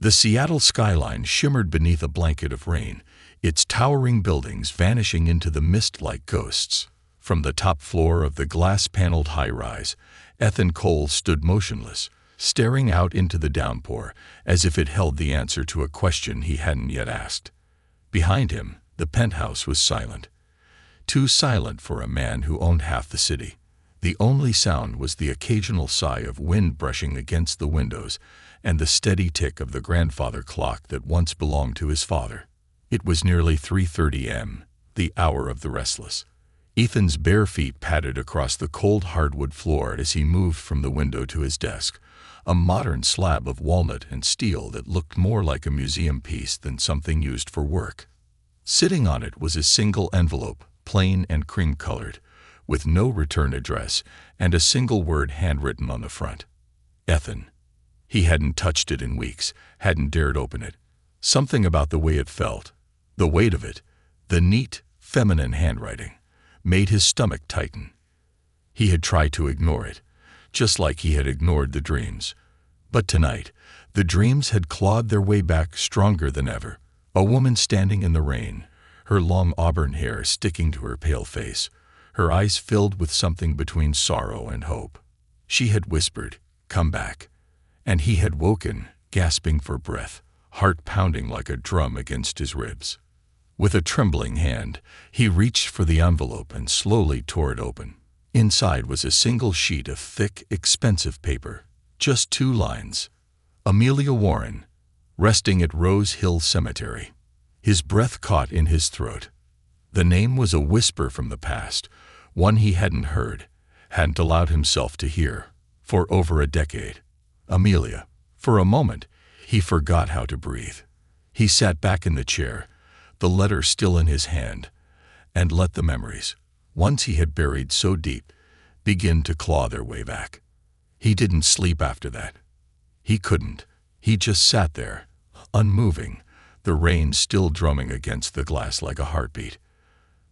The Seattle skyline shimmered beneath a blanket of rain, its towering buildings vanishing into the mist like ghosts. From the top floor of the glass-paneled high-rise, Ethan Cole stood motionless, staring out into the downpour as if it held the answer to a question he hadn't yet asked. Behind him, the penthouse was silent. Too silent for a man who owned half the city. The only sound was the occasional sigh of wind brushing against the windows and the steady tick of the grandfather clock that once belonged to his father. It was nearly 3:30 a.m., the hour of the restless. Ethan's bare feet padded across the cold hardwood floor as he moved from the window to his desk, a modern slab of walnut and steel that looked more like a museum piece than something used for work. Sitting on it was a single envelope, plain and cream-colored, with no return address and a single word handwritten on the front. Ethan. He hadn't touched it in weeks, hadn't dared open it. Something about the way it felt, the weight of it, the neat, feminine handwriting, made his stomach tighten. He had tried to ignore it, just like he had ignored the dreams. But tonight, the dreams had clawed their way back stronger than ever. A woman standing in the rain, her long auburn hair sticking to her pale face, her eyes filled with something between sorrow and hope. She had whispered, "Come back." And he had woken, gasping for breath, heart pounding like a drum against his ribs. With a trembling hand, he reached for the envelope and slowly tore it open. Inside was a single sheet of thick, expensive paper. Just 2 lines. Amelia Warren, resting at Rose Hill Cemetery. His breath caught in his throat. The name was a whisper from the past, one he hadn't heard, hadn't allowed himself to hear, for over a decade. Amelia. For a moment, he forgot how to breathe. He sat back in the chair, the letter still in his hand, and let the memories, once he had buried so deep, begin to claw their way back. He didn't sleep after that. He couldn't. He just sat there, unmoving, the rain still drumming against the glass like a heartbeat.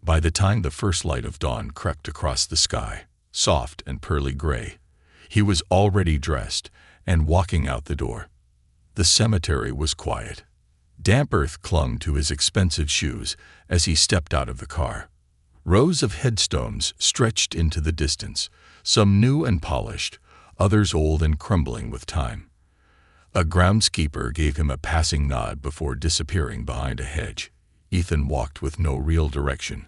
By the time the first light of dawn crept across the sky, soft and pearly gray, he was already dressed and walking out the door. The cemetery was quiet. Damp earth clung to his expensive shoes as he stepped out of the car. Rows of headstones stretched into the distance, some new and polished, others old and crumbling with time. A groundskeeper gave him a passing nod before disappearing behind a hedge. Ethan walked with no real direction,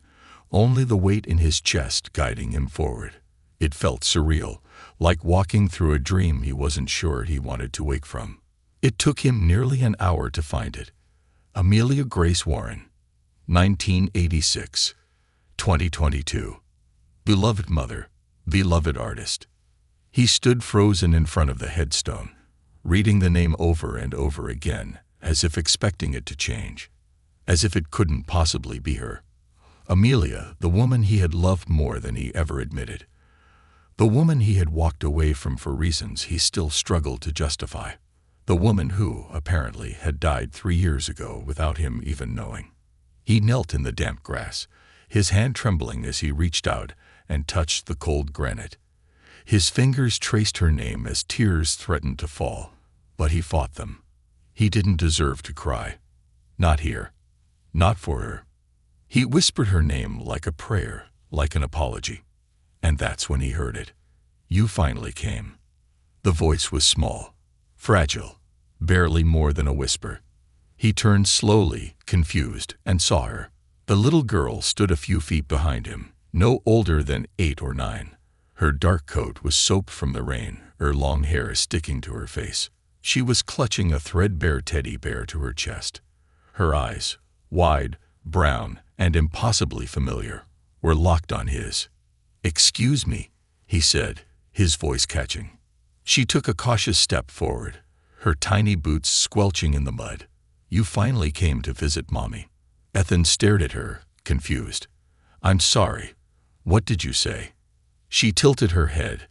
only the weight in his chest guiding him forward. It felt surreal, like walking through a dream he wasn't sure he wanted to wake from. It took him nearly an hour to find it. Amelia Grace Warren, 1986, 2022. Beloved mother, beloved artist. He stood frozen in front of the headstone, reading the name over and over again, as if expecting it to change, as if it couldn't possibly be her. Amelia, the woman he had loved more than he ever admitted. The woman he had walked away from for reasons he still struggled to justify. The woman who, apparently, had died 3 years ago without him even knowing. He knelt in the damp grass, his hand trembling as he reached out and touched the cold granite. His fingers traced her name as tears threatened to fall, but he fought them. He didn't deserve to cry. Not here. Not for her. He whispered her name like a prayer, like an apology. And that's when he heard it. You finally came. The voice was small, fragile, barely more than a whisper. He turned slowly, confused, and saw her. The little girl stood a few feet behind him, no older than 8 or 9. Her dark coat was soaked from the rain, her long hair sticking to her face. She was clutching a threadbare teddy bear to her chest. Her eyes, wide, brown, and impossibly familiar, were locked on his. "Excuse me," he said, his voice catching. She took a cautious step forward, her tiny boots squelching in the mud. "You finally came to visit Mommy." Ethan stared at her, confused. "I'm sorry. What did you say?" She tilted her head,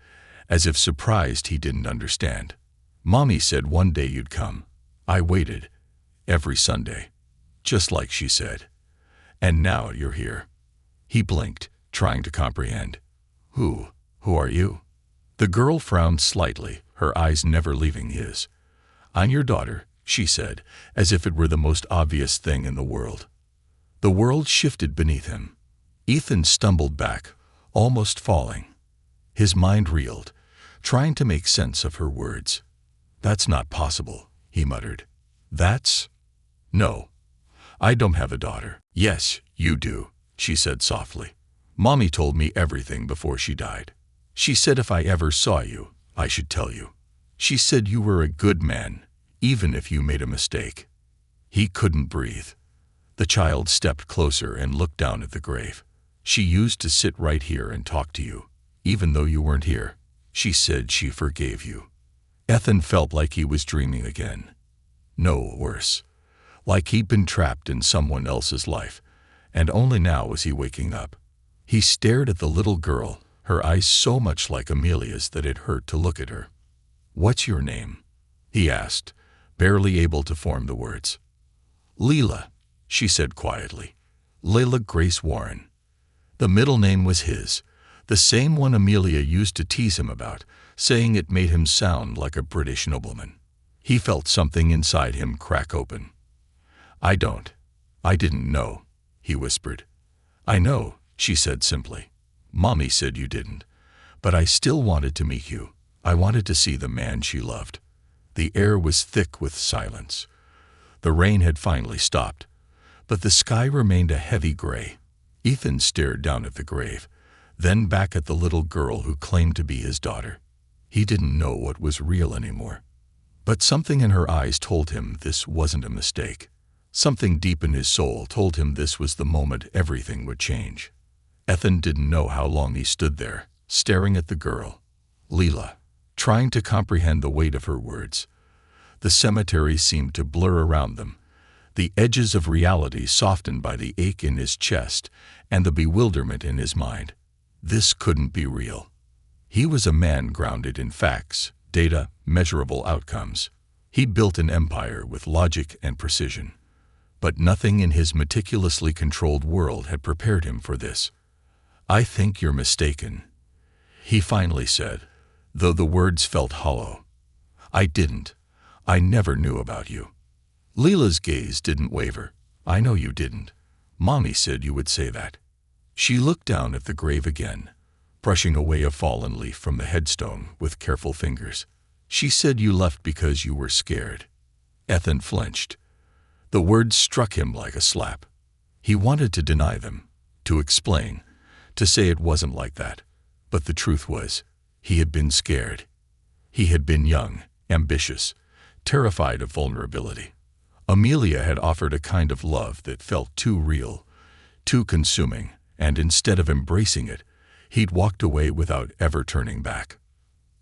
as if surprised he didn't understand. "Mommy said one day you'd come. I waited. Every Sunday. Just like she said. And now you're here." He blinked, trying to comprehend. Who are you?" The girl frowned slightly, her eyes never leaving his. "I'm your daughter," she said, as if it were the most obvious thing in the world. The world shifted beneath him. Ethan stumbled back, almost falling. His mind reeled, trying to make sense of her words. "That's not possible," he muttered. No. I don't have a daughter." "Yes, you do," she said softly. "Mommy told me everything before she died. She said if I ever saw you, I should tell you. She said you were a good man, even if you made a mistake." He couldn't breathe. The child stepped closer and looked down at the grave. "She used to sit right here and talk to you, even though you weren't here. She said she forgave you." Ethan felt like he was dreaming again. No, worse. Like he'd been trapped in someone else's life, and only now was he waking up. He stared at the little girl, her eyes so much like Amelia's that it hurt to look at her. "What's your name?" he asked, barely able to form the words. "Leela," she said quietly. "Leila Grace Warren." The middle name was his, the same one Amelia used to tease him about, saying it made him sound like a British nobleman. He felt something inside him crack open. I didn't know," he whispered. "I know," she said simply. "Mommy said you didn't. But I still wanted to meet you. I wanted to see the man she loved." The air was thick with silence. The rain had finally stopped, but the sky remained a heavy gray. Ethan stared down at the grave, then back at the little girl who claimed to be his daughter. He didn't know what was real anymore. But something in her eyes told him this wasn't a mistake. Something deep in his soul told him this was the moment everything would change. Ethan didn't know how long he stood there, staring at the girl, Leela, trying to comprehend the weight of her words. The cemetery seemed to blur around them, the edges of reality softened by the ache in his chest and the bewilderment in his mind. This couldn't be real. He was a man grounded in facts, data, measurable outcomes. He'd built an empire with logic and precision. But nothing in his meticulously controlled world had prepared him for this. "I think you're mistaken," he finally said, though the words felt hollow. I never knew about you." Leela's gaze didn't waver. "I know you didn't. Mommy said you would say that." She looked down at the grave again, brushing away a fallen leaf from the headstone with careful fingers. "She said you left because you were scared." Ethan flinched. The words struck him like a slap. He wanted to deny them, to explain, to say it wasn't like that. But the truth was, he had been scared. He had been young, ambitious, terrified of vulnerability. Amelia had offered a kind of love that felt too real, too consuming, and instead of embracing it, he'd walked away without ever turning back.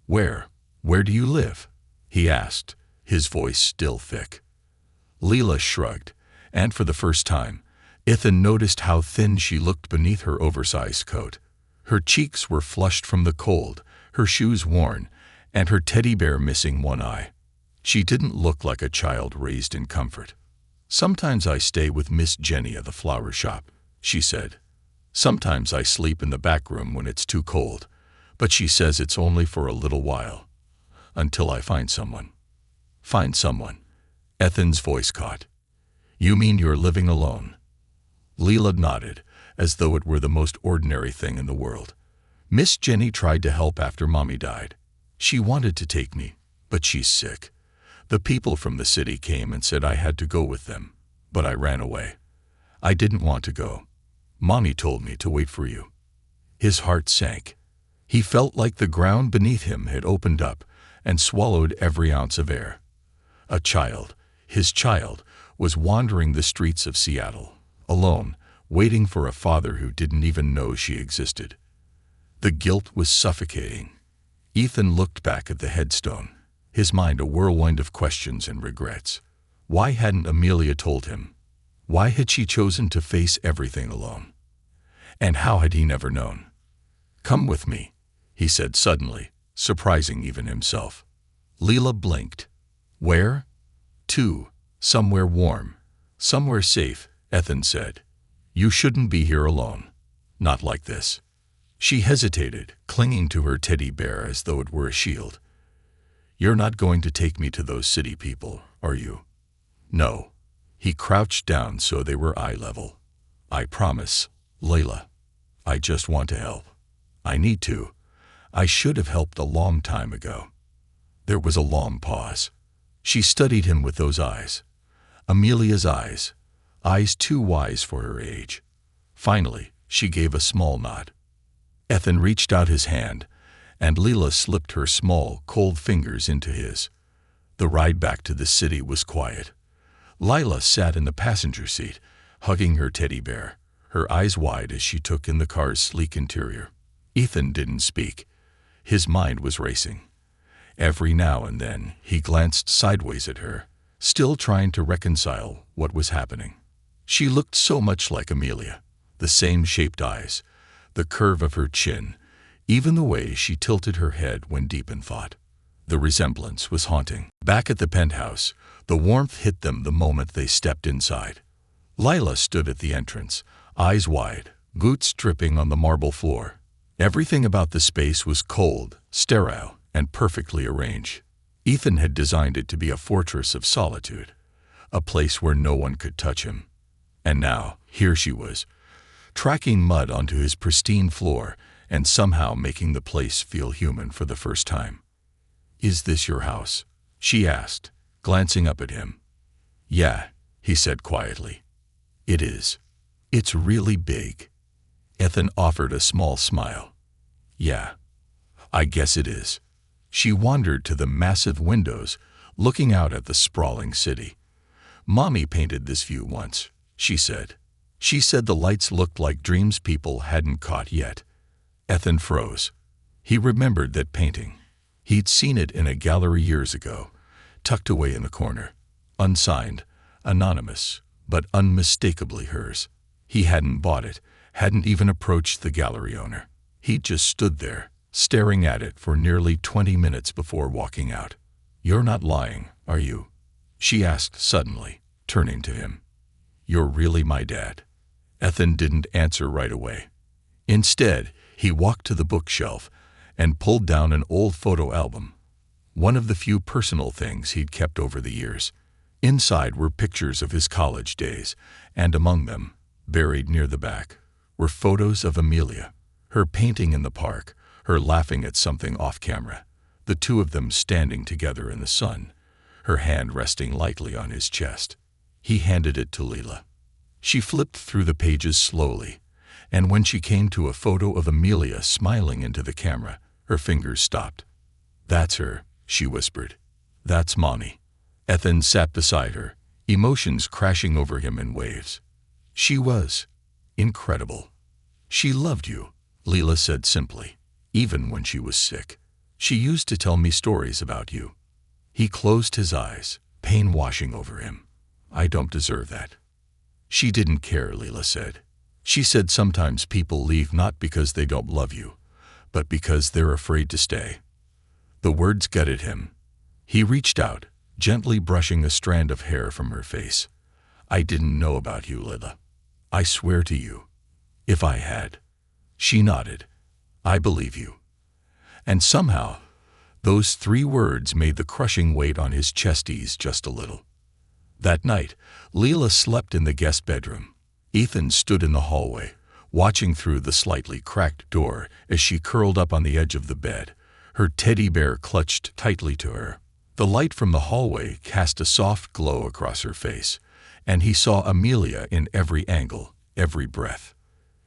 Where do you live?" he asked, his voice still thick. Leela shrugged, and for the first time, Ethan noticed how thin she looked beneath her oversized coat. Her cheeks were flushed from the cold, her shoes worn, and her teddy bear missing one eye. She didn't look like a child raised in comfort. "Sometimes I stay with Miss Jenny at the flower shop," she said. "Sometimes I sleep in the back room when it's too cold, but she says it's only for a little while, until I find someone." "Find someone?" Ethan's voice caught. "You mean you're living alone?" Leela nodded, as though it were the most ordinary thing in the world. "Miss Jenny tried to help after Mommy died. She wanted to take me, but she's sick. The people from the city came and said I had to go with them, but I ran away. I didn't want to go. Mommy told me to wait for you." His heart sank. He felt like the ground beneath him had opened up and swallowed every ounce of air. A child, his child, was wandering the streets of Seattle, alone, waiting for a father who didn't even know she existed. The guilt was suffocating. Ethan looked back at the headstone, his mind a whirlwind of questions and regrets. Why hadn't Amelia told him? Why had she chosen to face everything alone? And how had he never known? "Come with me," he said suddenly, surprising even himself. Leela blinked. "Where?" "To somewhere warm, somewhere safe," Ethan said. "You shouldn't be here alone. Not like this." She hesitated, clinging to her teddy bear as though it were a shield. "You're not going to take me to those city people, are you?" No. He crouched down so they were eye level. I promise, Layla. I just want to help. I need to. I should have helped a long time ago. There was a long pause. She studied him with those eyes. Amelia's eyes. Eyes too wise for her age. Finally, she gave a small nod. Ethan reached out his hand, and Leela slipped her small, cold fingers into his. The ride back to the city was quiet. Lila sat in the passenger seat, hugging her teddy bear, her eyes wide as she took in the car's sleek interior. Ethan didn't speak. His mind was racing. Every now and then, he glanced sideways at her, still trying to reconcile what was happening. She looked so much like Amelia. The same shaped eyes, the curve of her chin, even the way she tilted her head when deep in thought. The resemblance was haunting. Back at the penthouse, the warmth hit them the moment they stepped inside. Lila stood at the entrance, eyes wide, boots dripping on the marble floor. Everything about the space was cold, sterile, and perfectly arranged. Ethan had designed it to be a fortress of solitude, a place where no one could touch him. And now, here she was, tracking mud onto his pristine floor and somehow making the place feel human for the first time. "Is this your house?" she asked, glancing up at him. "Yeah," he said quietly. "It is. It's really big." Ethan offered a small smile. "Yeah, I guess it is." She wandered to the massive windows, looking out at the sprawling city. "Mommy painted this view once," she said. She said the lights looked like dreams people hadn't caught yet. Ethan froze. He remembered that painting. He'd seen it in a gallery years ago, tucked away in the corner. Unsigned, anonymous, but unmistakably hers. He hadn't bought it, hadn't even approached the gallery owner. He'd just stood there, staring at it for nearly 20 minutes before walking out. "You're not lying, are you?" she asked suddenly, turning to him. "You're really my dad?" Ethan didn't answer right away. Instead, he walked to the bookshelf and pulled down an old photo album, one of the few personal things he'd kept over the years. Inside were pictures of his college days, and among them, buried near the back, were photos of Amelia, her painting in the park, her laughing at something off camera, the two of them standing together in the sun, her hand resting lightly on his chest. He handed it to Leela. She flipped through the pages slowly, and when she came to a photo of Amelia smiling into the camera, her fingers stopped. "That's her," she whispered. "That's Mommy." Ethan sat beside her, emotions crashing over him in waves. She was incredible. "She loved you," Leela said simply, "even when she was sick. She used to tell me stories about you." He closed his eyes, pain washing over him. "I don't deserve that." "She didn't care," Leela said. "She said sometimes people leave not because they don't love you, but because they're afraid to stay." The words gutted him. He reached out, gently brushing a strand of hair from her face. "I didn't know about you, Leela. I swear to you. If I had." She nodded. "I believe you." And somehow, those 3 words made the crushing weight on his chest ease just a little. That night, Leela slept in the guest bedroom. Ethan stood in the hallway, watching through the slightly cracked door as she curled up on the edge of the bed, her teddy bear clutched tightly to her. The light from the hallway cast a soft glow across her face, and he saw Amelia in every angle, every breath.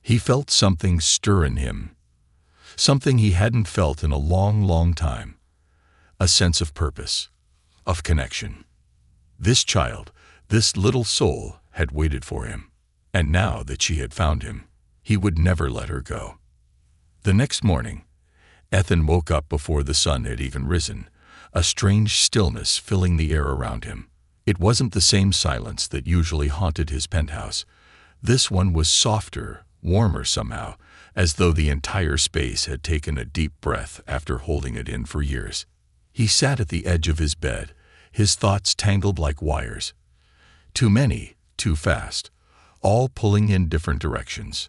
He felt something stir in him, something he hadn't felt in a long, long time. A sense of purpose, of connection. This child, this little soul, had waited for him, and now that she had found him, he would never let her go. The next morning, Ethan woke up before the sun had even risen, a strange stillness filling the air around him. It wasn't the same silence that usually haunted his penthouse. This one was softer, warmer somehow, as though the entire space had taken a deep breath after holding it in for years. He sat at the edge of his bed, his thoughts tangled like wires. Too many, too fast, all pulling in different directions.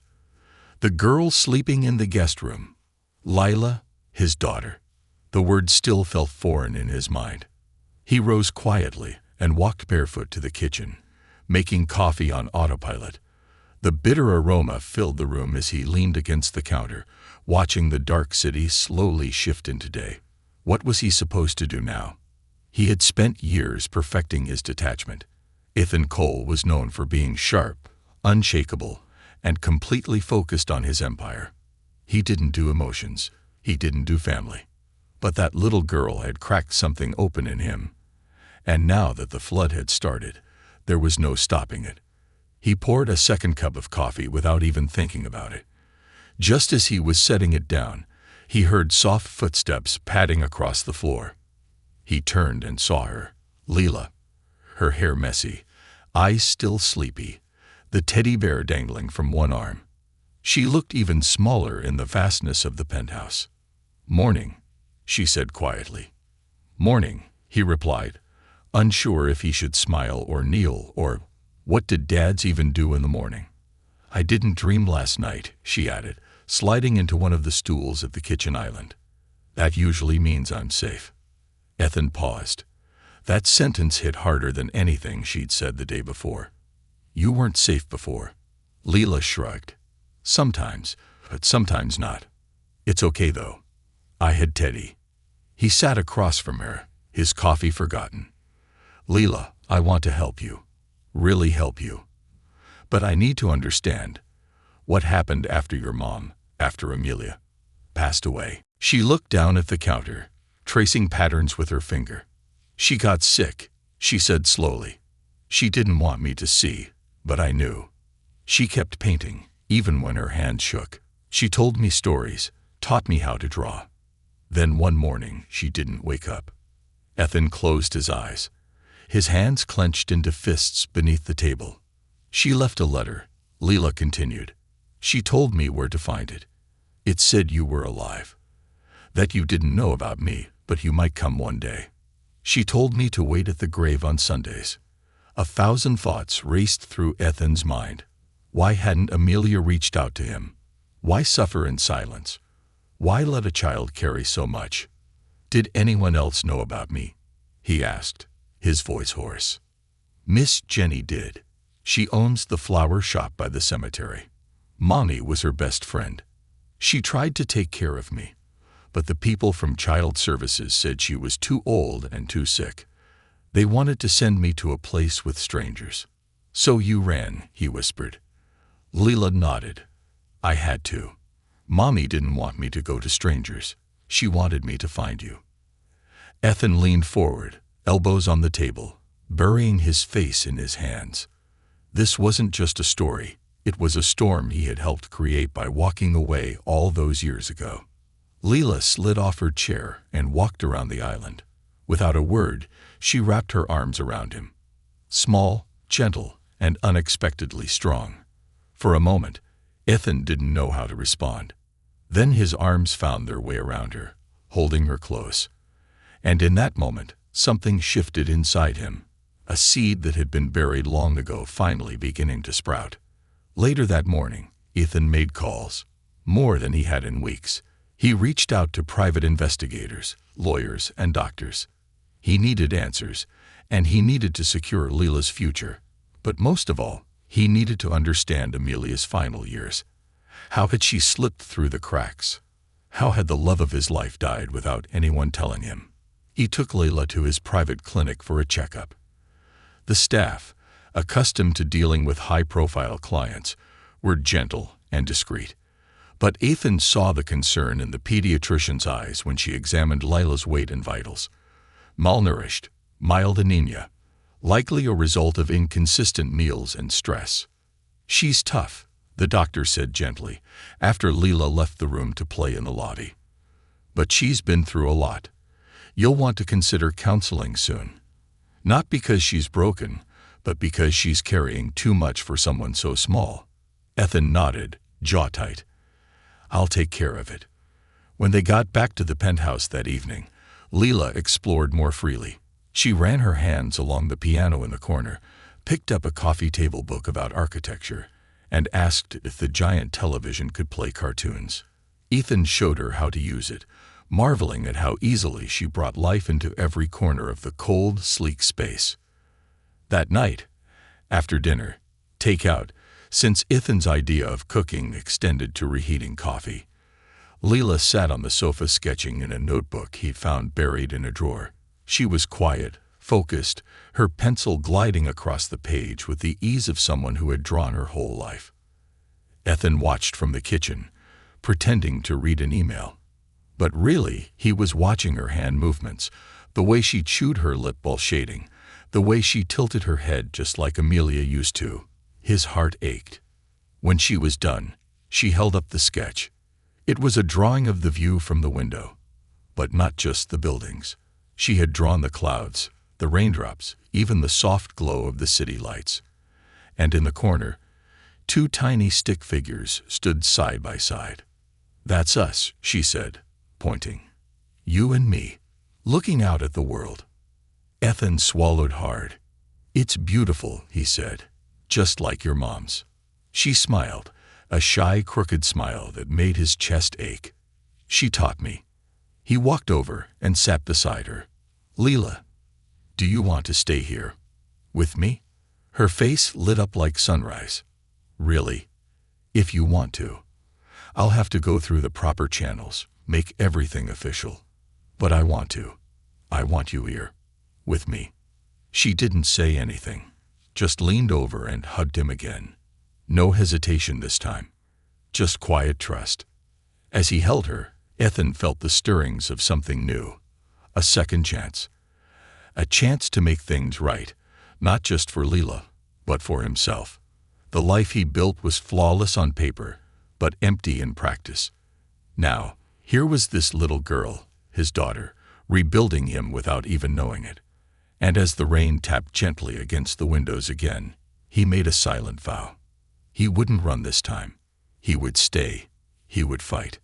The girl sleeping in the guest room. Lila, his daughter. The word still felt foreign in his mind. He rose quietly, and walked barefoot to the kitchen, making coffee on autopilot. The bitter aroma filled the room as he leaned against the counter, watching the dark city slowly shift into day. What was he supposed to do now? He had spent years perfecting his detachment. Ethan Cole was known for being sharp, unshakable, and completely focused on his empire. He didn't do emotions. He didn't do family. But that little girl had cracked something open in him. And now that the flood had started, there was no stopping it. He poured a second cup of coffee without even thinking about it. Just as he was setting it down, he heard soft footsteps padding across the floor. He turned and saw her, Leela, her hair messy, eyes still sleepy, the teddy bear dangling from one arm. She looked even smaller in the vastness of the penthouse. "Morning," she said quietly. "Morning," he replied, unsure if he should smile or kneel, or what did dads even do in the morning? "I didn't dream last night," she added, sliding into one of the stools at the kitchen island. "That usually means I'm safe." Ethan paused. That sentence hit harder than anything she'd said the day before. "You weren't safe before." Leela shrugged. "Sometimes, but sometimes not. It's okay though. I had Teddy." He sat across from her, his coffee forgotten. "Leela, I want to help you. Really help you. But I need to understand. What happened after your mom, after Amelia, passed away?" She looked down at the counter, tracing patterns with her finger. "She got sick," she said slowly. "She didn't want me to see, but I knew. She kept painting, even when her hand shook. She told me stories, taught me how to draw. Then one morning, she didn't wake up." Ethan closed his eyes. His hands clenched into fists beneath the table. "She left a letter," Leela continued. "She told me where to find it. It said you were alive. That you didn't know about me, but you might come one day. She told me to wait at the grave on Sundays." 1,000 thoughts raced through Ethan's mind. Why hadn't Amelia reached out to him? Why suffer in silence? Why let a child carry so much? "Did anyone else know about me?" he asked, his voice hoarse. "Miss Jenny did. She owns the flower shop by the cemetery. Mommy was her best friend. She tried to take care of me, but the people from child services said she was too old and too sick. They wanted to send me to a place with strangers." "So you ran," he whispered. Leela nodded. "I had to. Mommy didn't want me to go to strangers. She wanted me to find you." Ethan leaned forward, elbows on the table, burying his face in his hands. This wasn't just a story. It was a storm he had helped create by walking away all those years ago. Leela slid off her chair and walked around the island. Without a word, she wrapped her arms around him. Small, gentle, and unexpectedly strong. For a moment, Ethan didn't know how to respond. Then his arms found their way around her, holding her close. And in that moment, something shifted inside him. A seed that had been buried long ago finally beginning to sprout. Later that morning, Ethan made calls. More than he had in weeks. He reached out to private investigators, lawyers, and doctors. He needed answers, and he needed to secure Leela's future. But most of all, he needed to understand Amelia's final years. How had she slipped through the cracks? How had the love of his life died without anyone telling him? He took Leela to his private clinic for a checkup. The staff, accustomed to dealing with high-profile clients, were gentle and discreet. But Ethan saw the concern in the pediatrician's eyes when she examined Lila's weight and vitals. Malnourished, mild anemia, likely a result of inconsistent meals and stress. "She's tough," the doctor said gently, after Leela left the room to play in the lobby. "But she's been through a lot. You'll want to consider counseling soon. Not because she's broken, but because she's carrying too much for someone so small." Ethan nodded, jaw tight. "I'll take care of it." When they got back to the penthouse that evening, Leela explored more freely. She ran her hands along the piano in the corner, picked up a coffee table book about architecture, and asked if the giant television could play cartoons. Ethan showed her how to use it, marveling at how easily she brought life into every corner of the cold, sleek space. That night, after dinner, takeout, since Ethan's idea of cooking extended to reheating coffee, Leela sat on the sofa sketching in a notebook he found buried in a drawer. She was quiet, focused, her pencil gliding across the page with the ease of someone who had drawn her whole life. Ethan watched from the kitchen, pretending to read an email. But really, he was watching her hand movements, the way she chewed her lip while shading, the way she tilted her head just like Amelia used to. His heart ached. When she was done, she held up the sketch. It was a drawing of the view from the window, but not just the buildings. She had drawn the clouds, the raindrops, even the soft glow of the city lights. And in the corner, two tiny stick figures stood side by side. "That's us," she said, pointing. "You and me, looking out at the world." Ethan swallowed hard. "It's beautiful," he said, "just like your mom's." She smiled, a shy, crooked smile that made his chest ache. "She taught me." He walked over and sat beside her. "Leela, do you want to stay here with me?" Her face lit up like sunrise. "Really? If you want to. I'll have to go through the proper channels, make everything official. But I want to. I want you here with me." She didn't say anything, just leaned over and hugged him again. No hesitation this time, just quiet trust. As he held her, Ethan felt the stirrings of something new. A second chance. A chance to make things right, not just for Leela, but for himself. The life he built was flawless on paper, but empty in practice. Now, here was this little girl, his daughter, rebuilding him without even knowing it. And as the rain tapped gently against the windows again, he made a silent vow. He wouldn't run this time. He would stay. He would fight.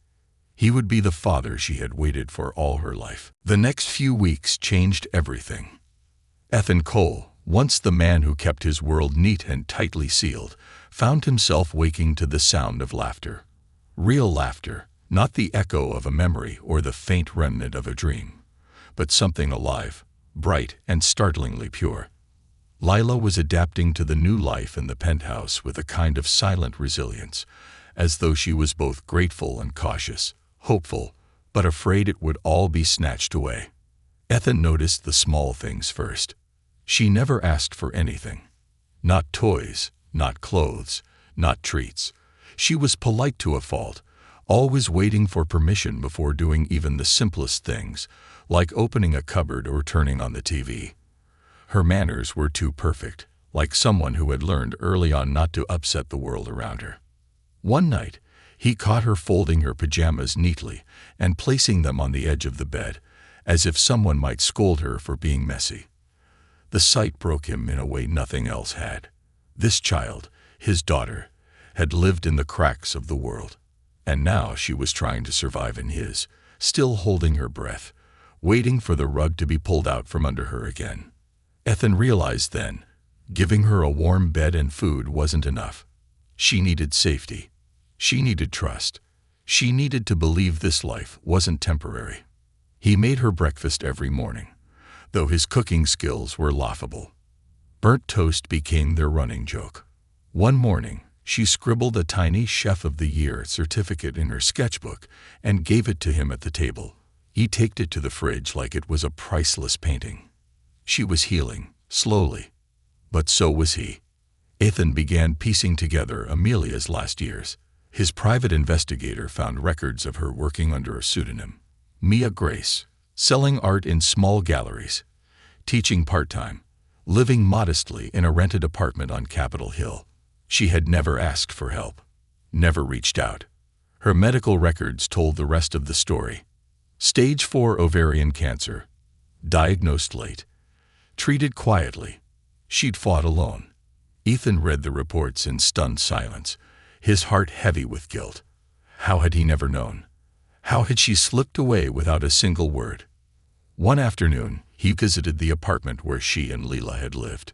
He would be the father she had waited for all her life. The next few weeks changed everything. Ethan Cole, once the man who kept his world neat and tightly sealed, found himself waking to the sound of laughter. Real laughter, not the echo of a memory or the faint remnant of a dream, but something alive, bright and startlingly pure. Lila was adapting to the new life in the penthouse with a kind of silent resilience, as though she was both grateful and cautious, hopeful, but afraid it would all be snatched away. Ethan noticed the small things first. She never asked for anything. Not toys, not clothes, not treats. She was polite to a fault, always waiting for permission before doing even the simplest things, like opening a cupboard or turning on the TV. Her manners were too perfect, like someone who had learned early on not to upset the world around her. One night, he caught her folding her pajamas neatly and placing them on the edge of the bed, as if someone might scold her for being messy. The sight broke him in a way nothing else had. This child, his daughter, had lived in the cracks of the world, and now she was trying to survive in his, still holding her breath, waiting for the rug to be pulled out from under her again. Ethan realized then, giving her a warm bed and food wasn't enough. She needed safety. She needed trust. She needed to believe this life wasn't temporary. He made her breakfast every morning, though his cooking skills were laughable. Burnt toast became their running joke. One morning, she scribbled a tiny Chef of the Year certificate in her sketchbook and gave it to him at the table. He taked it to the fridge like it was a priceless painting. She was healing, slowly. But so was he. Ethan began piecing together Amelia's last years. His private investigator found records of her working under a pseudonym, Mia Grace, selling art in small galleries, teaching part-time, living modestly in a rented apartment on Capitol Hill. She had never asked for help, never reached out. Her medical records told the rest of the story. Stage 4 ovarian cancer, diagnosed late, treated quietly. She'd fought alone. Ethan read the reports in stunned silence, his heart heavy with guilt. How had he never known? How had she slipped away without a single word? One afternoon, he visited the apartment where she and Leela had lived.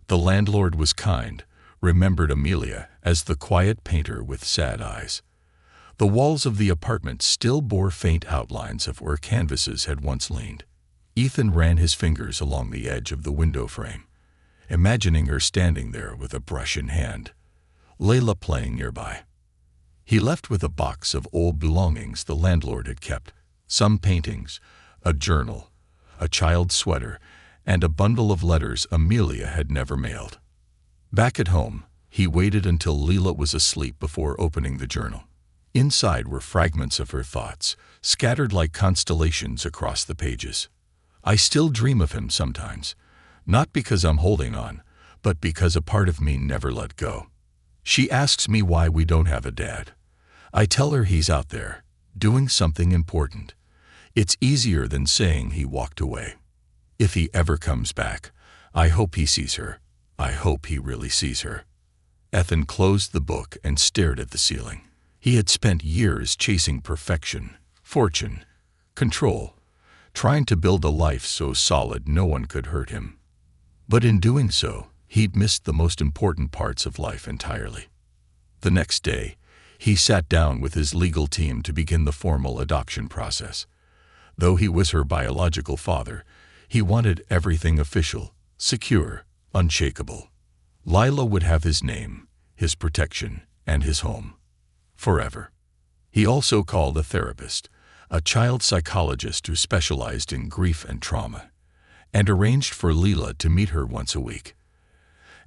The landlord was kind, remembered Amelia as the quiet painter with sad eyes. The walls of the apartment still bore faint outlines of where canvases had once leaned. Ethan ran his fingers along the edge of the window frame. imagining her standing there with a brush in hand, Layla playing nearby. He left with a box of old belongings the landlord had kept, some paintings, a journal, a child's sweater, and a bundle of letters Amelia had never mailed. Back at home, he waited until Leela was asleep before opening the journal. Inside were fragments of her thoughts, scattered like constellations across the pages. I still dream of him sometimes, not because I'm holding on, but because a part of me never let go. She asks me why we don't have a dad. I tell her he's out there, doing something important. It's easier than saying he walked away. If he ever comes back, I hope he sees her. I hope he really sees her. Ethan closed the book and stared at the ceiling. He had spent years chasing perfection, fortune, control, trying to build a life so solid no one could hurt him. But in doing so, he'd missed the most important parts of life entirely. The next day, he sat down with his legal team to begin the formal adoption process. Though he was her biological father, he wanted everything official, secure, unshakable. Lila would have his name, his protection, and his home. Forever. He also called a therapist, a child psychologist who specialized in grief and trauma, and arranged for Leela to meet her once a week.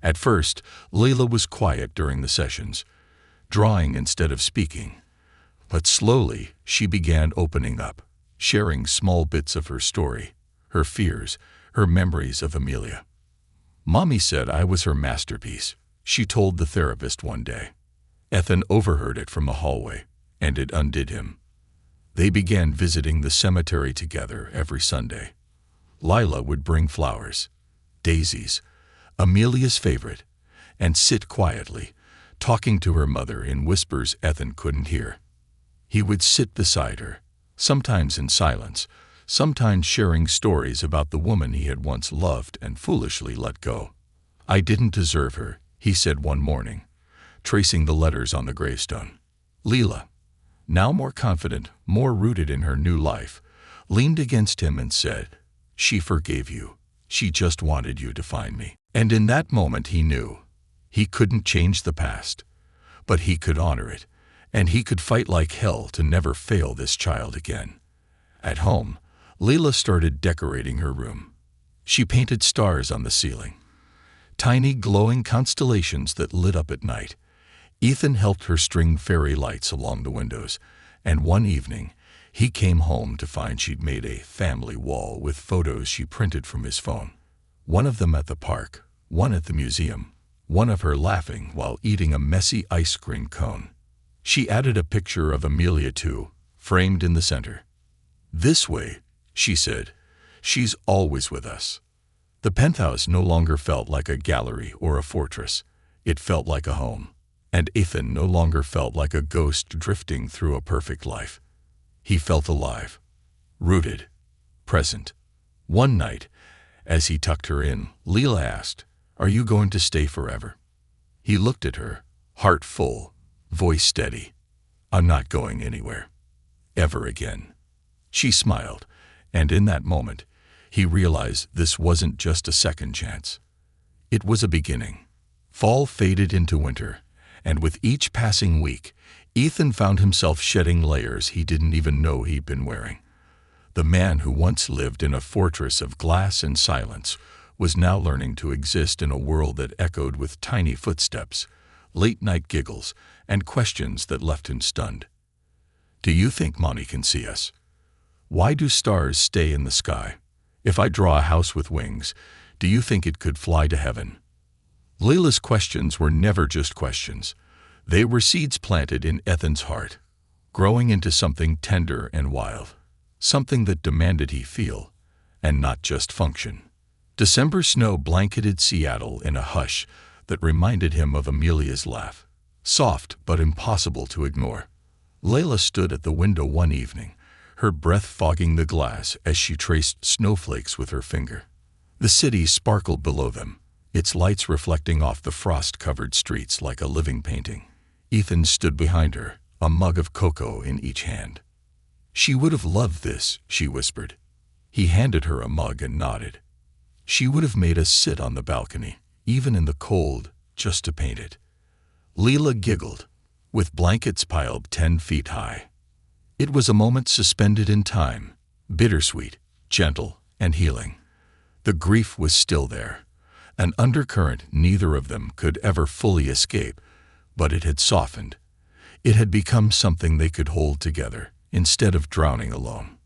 At first, Leela was quiet during the sessions, drawing instead of speaking. But slowly, she began opening up, sharing small bits of her story, her fears, her memories of Amelia. "Mommy said I was her masterpiece," she told the therapist one day. Ethan overheard it from a hallway, and it undid him. They began visiting the cemetery together every Sunday. Lila would bring flowers, daisies, Amelia's favorite, and sit quietly, talking to her mother in whispers Ethan couldn't hear. He would sit beside her, sometimes in silence, sometimes sharing stories about the woman he had once loved and foolishly let go. "I didn't deserve her," he said one morning, tracing the letters on the gravestone. Leela, now more confident, more rooted in her new life, leaned against him and said, "She forgave you. She just wanted you to find me." And in that moment he knew. He couldn't change the past, but he could honor it, and he could fight like hell to never fail this child again. At home, Leela started decorating her room. She painted stars on the ceiling, tiny glowing constellations that lit up at night. Ethan helped her string fairy lights along the windows, and one evening, he came home to find she'd made a family wall with photos she printed from his phone. One of them at the park, one at the museum, one of her laughing while eating a messy ice cream cone. She added a picture of Amelia too, framed in the center. "This way," she said, "she's always with us." The penthouse no longer felt like a gallery or a fortress. It felt like a home. And Ethan no longer felt like a ghost drifting through a perfect life. He felt alive, rooted, present. One night, as he tucked her in, Leela asked, "Are you going to stay forever?" He looked at her, heart full, voice steady. "I'm not going anywhere. Ever again." She smiled, and in that moment, he realized this wasn't just a second chance. It was a beginning. Fall faded into winter, and with each passing week, Ethan found himself shedding layers he didn't even know he'd been wearing. The man who once lived in a fortress of glass and silence was now learning to exist in a world that echoed with tiny footsteps, late-night giggles, and questions that left him stunned. "Do you think Mommy can see us? Why do stars stay in the sky? If I draw a house with wings, do you think it could fly to heaven?" Leela's questions were never just questions. They were seeds planted in Ethan's heart, growing into something tender and wild, something that demanded he feel, and not just function. December snow blanketed Seattle in a hush that reminded him of Amelia's laugh, soft but impossible to ignore. Leila stood at the window one evening, her breath fogging the glass as she traced snowflakes with her finger. The city sparkled below them, its lights reflecting off the frost-covered streets like a living painting. Ethan stood behind her, a mug of cocoa in each hand. "She would have loved this," she whispered. He handed her a mug and nodded. "She would have made us sit on the balcony, even in the cold, just to paint it. Leela giggled, with blankets piled 10 feet high. It was a moment suspended in time, bittersweet, gentle, and healing. The grief was still there, an undercurrent neither of them could ever fully escape, but it had softened. It had become something they could hold together, instead of drowning alone.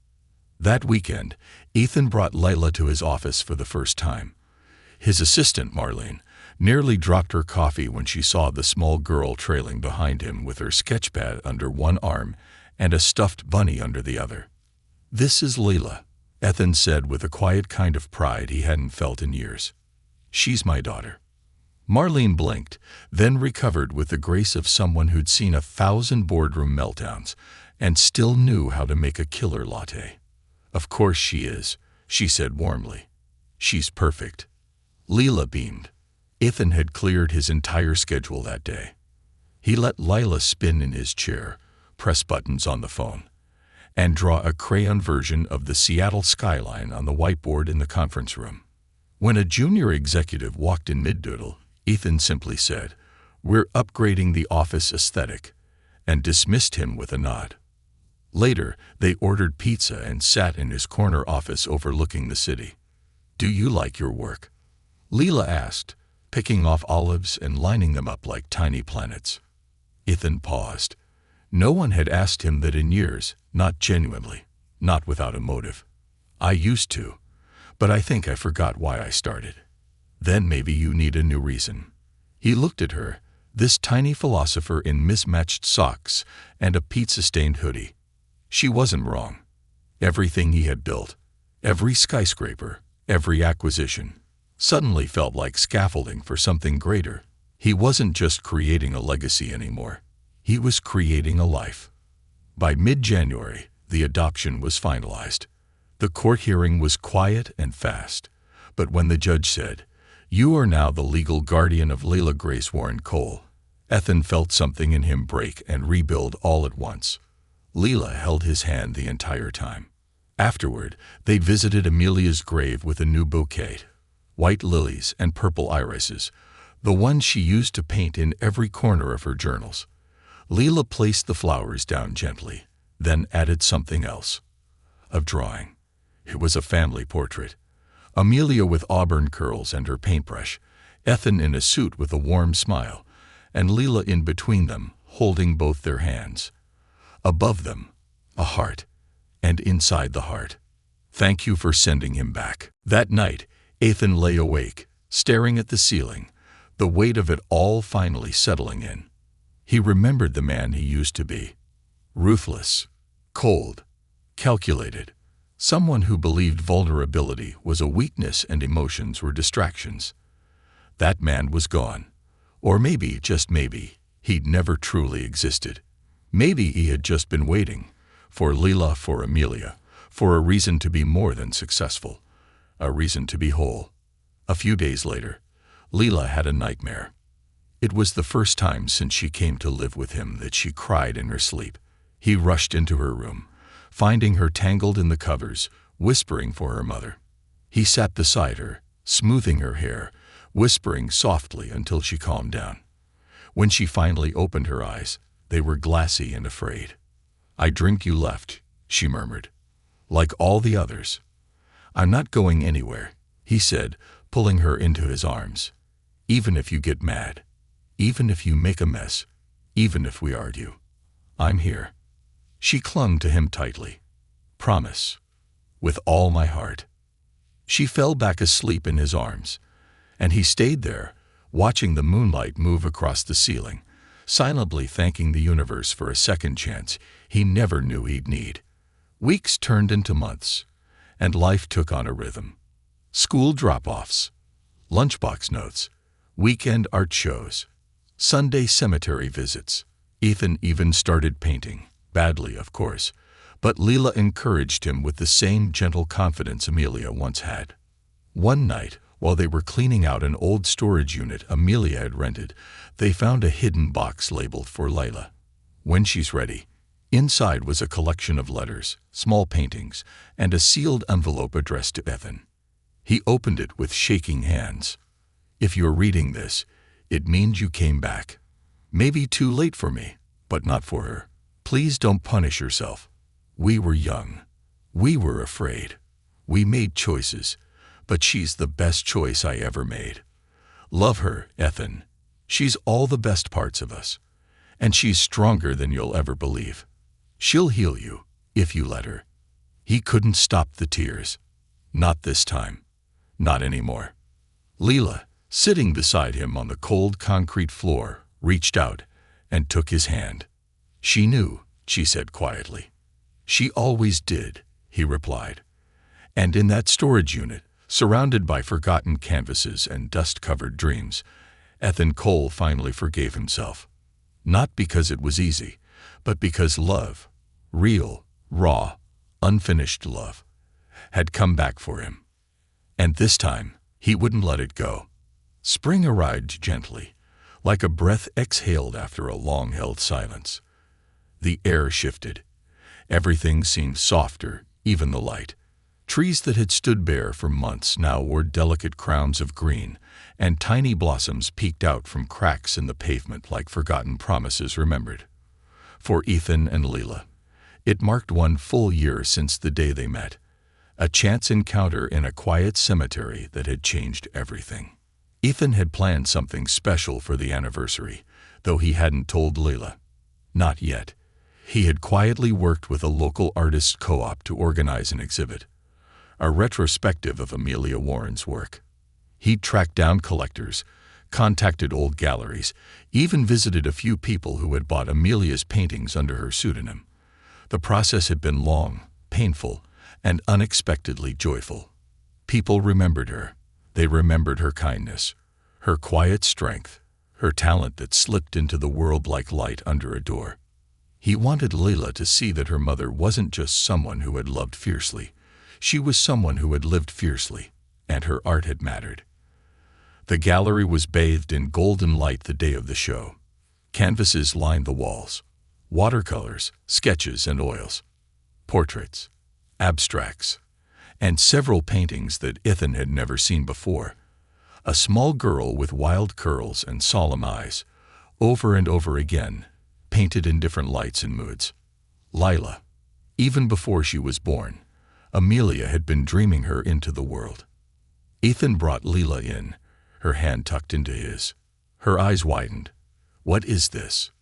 That weekend, Ethan brought Lila to his office for the first time. His assistant, Marlene, nearly dropped her coffee when she saw the small girl trailing behind him with her sketchpad under one arm and a stuffed bunny under the other. "This is Lila," Ethan said with a quiet kind of pride he hadn't felt in years. "She's my daughter." Marlene blinked, then recovered with the grace of someone who'd seen 1,000 boardroom meltdowns and still knew how to make a killer latte. "Of course she is," she said warmly. "She's perfect." Leela beamed. Ethan had cleared his entire schedule that day. He let Lila spin in his chair, press buttons on the phone, and draw a crayon version of the Seattle skyline on the whiteboard in the conference room. When a junior executive walked in mid-doodle, Ethan simply said, "We're upgrading the office aesthetic," and dismissed him with a nod. Later, they ordered pizza and sat in his corner office overlooking the city. "Do you like your work?" Leela asked, picking off olives and lining them up like tiny planets. Ethan paused. No one had asked him that in years, not genuinely, not without a motive. "I used to, but I think I forgot why I started." "Then maybe you need a new reason." He looked at her, this tiny philosopher in mismatched socks and a pizza-stained hoodie. She wasn't wrong. Everything he had built, every skyscraper, every acquisition, suddenly felt like scaffolding for something greater. He wasn't just creating a legacy anymore. He was creating a life. By mid-January, the adoption was finalized. The court hearing was quiet and fast, but when the judge said, "You are now the legal guardian of Leila Grace Warren Cole," Ethan felt something in him break and rebuild all at once. Leila held his hand the entire time. Afterward, they visited Amelia's grave with a new bouquet, white lilies and purple irises, the ones she used to paint in every corner of her journals. Leila placed the flowers down gently, then added something else. A drawing. It was a family portrait. Amelia with auburn curls and her paintbrush, Ethan in a suit with a warm smile, and Leila in between them, holding both their hands. Above them, a heart, and inside the heart, "Thank you for sending him back." That night, Ethan lay awake, staring at the ceiling, the weight of it all finally settling in. He remembered the man he used to be. Ruthless, cold, calculated, someone who believed vulnerability was a weakness and emotions were distractions. That man was gone. Or maybe, just maybe, he'd never truly existed. Maybe he had just been waiting, for Leila, for Amelia, for a reason to be more than successful, a reason to be whole. A few days later, Leila had a nightmare. It was the first time since she came to live with him that she cried in her sleep. He rushed into her room, finding her tangled in the covers, whispering for her mother. He sat beside her, smoothing her hair, whispering softly until she calmed down. When she finally opened her eyes, they were glassy and afraid. "I drink you left," she murmured. "Like all the others." "I'm not going anywhere," he said, pulling her into his arms. "Even if you get mad, even if you make a mess, even if we argue, I'm here." She clung to him tightly. "Promise." "With all my heart." She fell back asleep in his arms, and he stayed there, watching the moonlight move across the ceiling, silently thanking the universe for a second chance he never knew he'd need. Weeks turned into months, and life took on a rhythm. School drop-offs, lunchbox notes, weekend art shows, Sunday cemetery visits. Ethan even started painting, badly of course, but Leila encouraged him with the same gentle confidence Amelia once had. One night, while they were cleaning out an old storage unit Amelia had rented, they found a hidden box labeled for Leila. "When she's ready." Inside was a collection of letters, small paintings, and a sealed envelope addressed to Ethan. He opened it with shaking hands. If you're reading this, it means you came back. Maybe too late for me, but not for her. Please don't punish yourself. We were young. We were afraid. We made choices, but she's the best choice I ever made. Love her, Ethan. She's all the best parts of us. And she's stronger than you'll ever believe. She'll heal you, if you let her. He couldn't stop the tears. Not this time. Not anymore. Leela, sitting beside him on the cold concrete floor, reached out and took his hand. She knew, she said quietly. She always did, he replied. And in that storage unit, surrounded by forgotten canvases and dust-covered dreams, Ethan Cole finally forgave himself. Not because it was easy, but because love, real, raw, unfinished love, had come back for him. And this time, he wouldn't let it go. Spring arrived gently, like a breath exhaled after a long-held silence. The air shifted. Everything seemed softer, even the light. Trees that had stood bare for months now wore delicate crowns of green, and tiny blossoms peeked out from cracks in the pavement like forgotten promises remembered. For Ethan and Leela, it marked one full year since the day they met, a chance encounter in a quiet cemetery that had changed everything. Ethan had planned something special for the anniversary, though he hadn't told Leela. Not yet. He had quietly worked with a local artists' co-op to organize an exhibit, a retrospective of Amelia Warren's work. He'd tracked down collectors, contacted old galleries, even visited a few people who had bought Amelia's paintings under her pseudonym. The process had been long, painful, and unexpectedly joyful. People remembered her. They remembered her kindness, her quiet strength, her talent that slipped into the world like light under a door. He wanted Leela to see that her mother wasn't just someone who had loved fiercely. She was someone who had lived fiercely, and her art had mattered. The gallery was bathed in golden light the day of the show. Canvases lined the walls. Watercolors, sketches, and oils. Portraits, abstracts, and several paintings that Ethan had never seen before. A small girl with wild curls and solemn eyes, over and over again, painted in different lights and moods. Lila. Even before she was born, Amelia had been dreaming her into the world. Ethan brought Leela in, her hand tucked into his. Her eyes widened. "What is this?"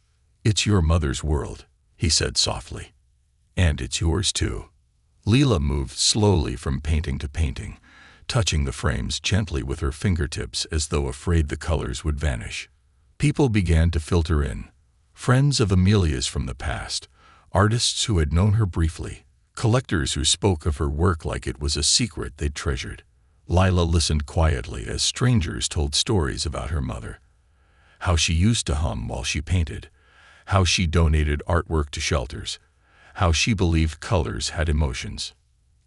"It's your mother's world," he said softly. "And it's yours too." Leela moved slowly from painting to painting, touching the frames gently with her fingertips as though afraid the colors would vanish. People began to filter in. Friends of Amelia's from the past, artists who had known her briefly, collectors who spoke of her work like it was a secret they'd treasured. Lila listened quietly as strangers told stories about her mother. How she used to hum while she painted, how she donated artwork to shelters, how she believed colors had emotions.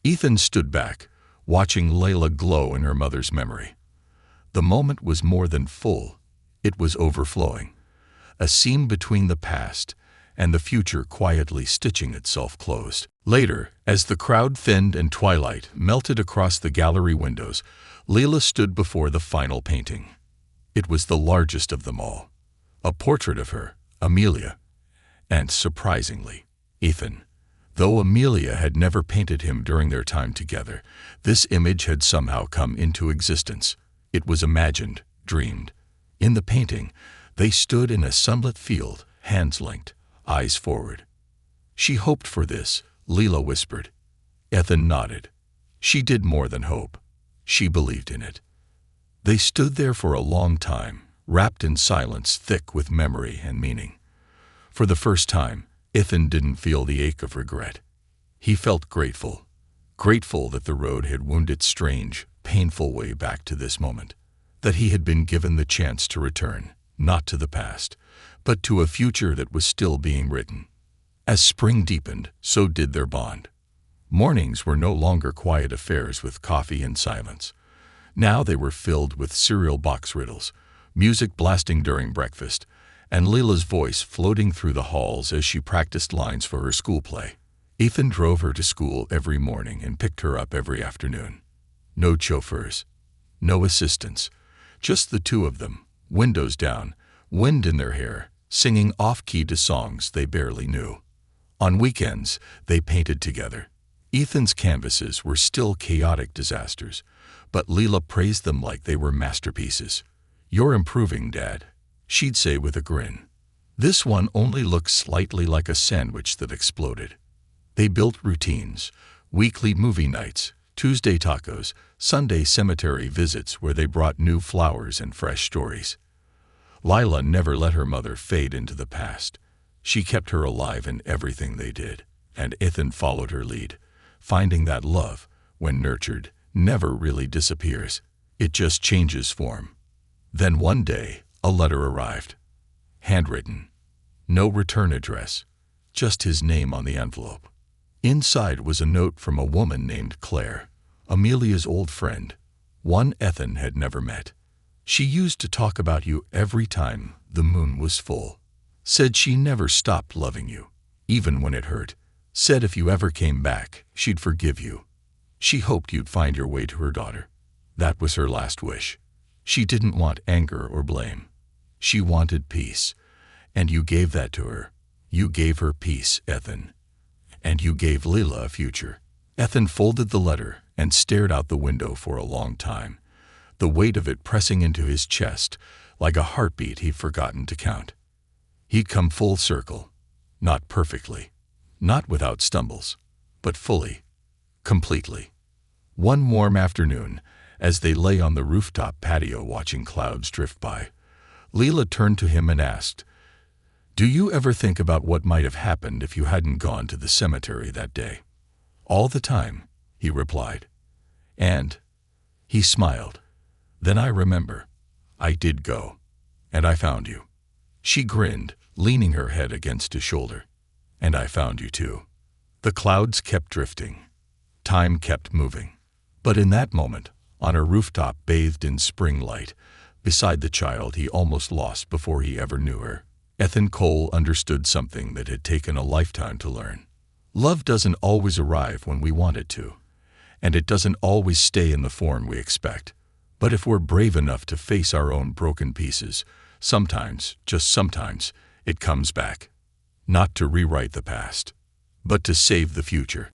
Ethan stood back, watching Layla glow in her mother's memory. The moment was more than full, it was overflowing, a seam between the past and the future quietly stitching itself closed. Later, as the crowd thinned and twilight melted across the gallery windows, Leela stood before the final painting. It was the largest of them all, a portrait of her, Amelia, and, surprisingly, Ethan. Though Amelia had never painted him during their time together, this image had somehow come into existence. It was imagined, dreamed. In the painting, they stood in a sunlit field, hands linked, eyes forward. "She hoped for this," Leela whispered. Ethan nodded. She did more than hope. She believed in it. They stood there for a long time, wrapped in silence thick with memory and meaning. For the first time, Ethan didn't feel the ache of regret. He felt grateful. Grateful that the road had wound its strange, painful way back to this moment. That he had been given the chance to return, not to the past, but to a future that was still being written. As spring deepened, so did their bond. Mornings were no longer quiet affairs with coffee and silence. Now they were filled with cereal box riddles, music blasting during breakfast, and Leela's voice floating through the halls as she practiced lines for her school play. Ethan drove her to school every morning and picked her up every afternoon. No chauffeurs, no assistants, Just the two of them, windows down, wind in their hair, singing off-key to songs they barely knew. On weekends, they painted together. Ethan's canvases were still chaotic disasters, but Leela praised them like they were masterpieces. "You're improving, Dad," she'd say with a grin. "This one only looks slightly like a sandwich that exploded." They built routines, weekly movie nights, Tuesday tacos, Sunday cemetery visits where they brought new flowers and fresh stories. Lila never let her mother fade into the past. She kept her alive in everything they did, and Ethan followed her lead, finding that love, when nurtured, never really disappears. It just changes form. Then one day, a letter arrived. Handwritten. No return address, just his name on the envelope. Inside was a note from a woman named Claire, Amelia's old friend, one Ethan had never met. "She used to talk about you every time the moon was full. Said she never stopped loving you, even when it hurt. Said if you ever came back, she'd forgive you. She hoped you'd find your way to her daughter. That was her last wish. She didn't want anger or blame. She wanted peace, and you gave that to her. You gave her peace, Ethan. And you gave Leela a future." Ethan folded the letter and stared out the window for a long time, the weight of it pressing into his chest like a heartbeat he'd forgotten to count. He'd come full circle, not perfectly, not without stumbles, but fully, completely. One warm afternoon, as they lay on the rooftop patio watching clouds drift by, Leela turned to him and asked, "Do you ever think about what might have happened if you hadn't gone to the cemetery that day?" "All the time," he replied. "And?" He smiled. "Then I remember. I did go. And I found you." She grinned, leaning her head against his shoulder. "And I found you too." The clouds kept drifting. Time kept moving. But in that moment, on a rooftop bathed in spring light, beside the child he almost lost before he ever knew her, Ethan Cole understood something that had taken a lifetime to learn. Love doesn't always arrive when we want it to, and it doesn't always stay in the form we expect. But if we're brave enough to face our own broken pieces, sometimes, just sometimes, it comes back. Not to rewrite the past, but to save the future.